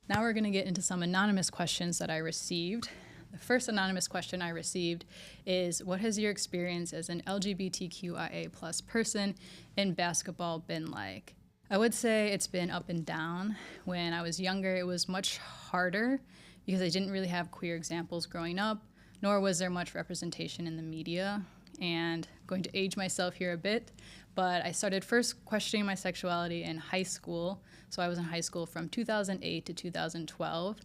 Now we're going to get into some anonymous questions that I received. The first anonymous question I received is, what has your experience as an LGBTQIA plus person in basketball been like? I would say it's been up and down. When I was younger, it was much harder because I didn't really have queer examples growing up, nor was there much representation in the media. And I'm going to age myself here a bit, but I started first questioning my sexuality in high school. So I was in high school from 2008 to 2012,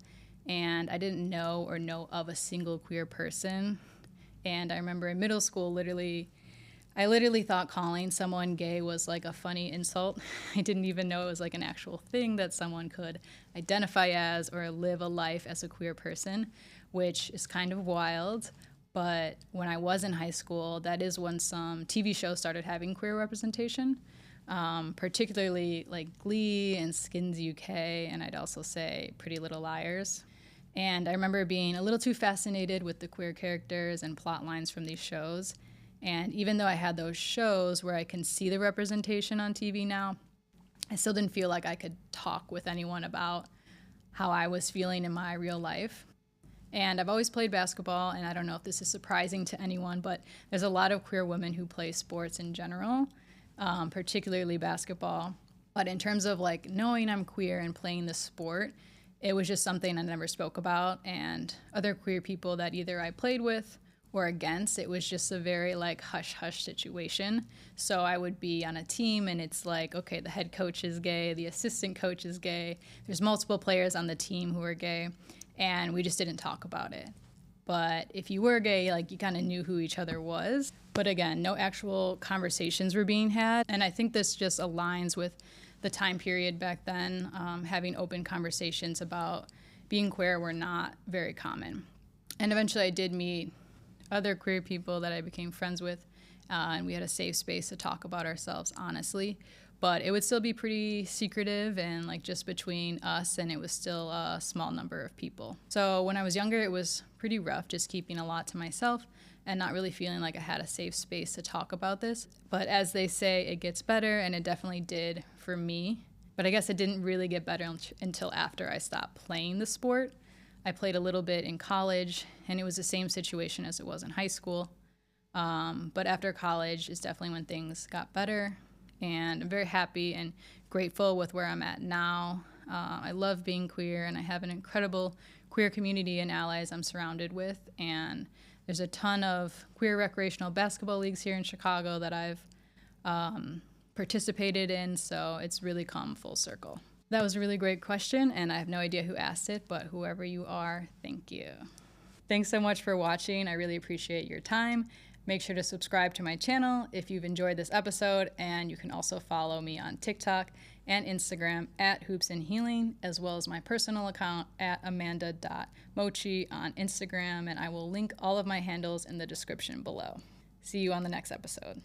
and I didn't know or know of a single queer person. And I remember in middle school, I literally thought calling someone gay was like a funny insult. I didn't even know it was like an actual thing that someone could identify as or live a life as a queer person, which is kind of wild. But when I was in high school, that is when some TV shows started having queer representation, particularly like Glee and Skins UK, and I'd also say Pretty Little Liars. And I remember being a little too fascinated with the queer characters and plot lines from these shows. And even though I had those shows where I can see the representation on TV now, I still didn't feel like I could talk with anyone about how I was feeling in my real life. And I've always played basketball, and I don't know if this is surprising to anyone, but there's a lot of queer women who play sports in general, particularly basketball. But in terms of like knowing I'm queer and playing the sport, it was just something I never spoke about. And other queer people that either I played with or against, it was just a very like hush-hush situation. So I would be on a team and it's like, okay, the head coach is gay, the assistant coach is gay, there's multiple players on the team who are gay, and we just didn't talk about it. But if you were gay, like you kind of knew who each other was. But again, no actual conversations were being had. And I think this just aligns with the time period back then. Having open conversations about being queer were not very common. And eventually I did meet other queer people that I became friends with, and we had a safe space to talk about ourselves honestly. But it would still be pretty secretive and like just between us, and it was still a small number of people. So when I was younger, it was pretty rough, just keeping a lot to myself and not really feeling like I had a safe space to talk about this. But as they say, it gets better, and it definitely did for me. But I guess it didn't really get better until after I stopped playing the sport. I played a little bit in college, and it was the same situation as it was in high school. But after college is definitely when things got better, and I'm very happy and grateful with where I'm at now. I love being queer, and I have an incredible queer community and allies I'm surrounded with, and there's a ton of queer recreational basketball leagues here in Chicago that I've participated in, so it's really come full circle. That was a really great question, and I have no idea who asked it, but whoever you are, thank you. Thanks so much for watching. I really appreciate your time. Make sure to subscribe to my channel if you've enjoyed this episode, and you can also follow me on TikTok and Instagram at Hoops and Healing, as well as my personal account at amanda.mochi on Instagram, and I will link all of my handles in the description below. See you on the next episode.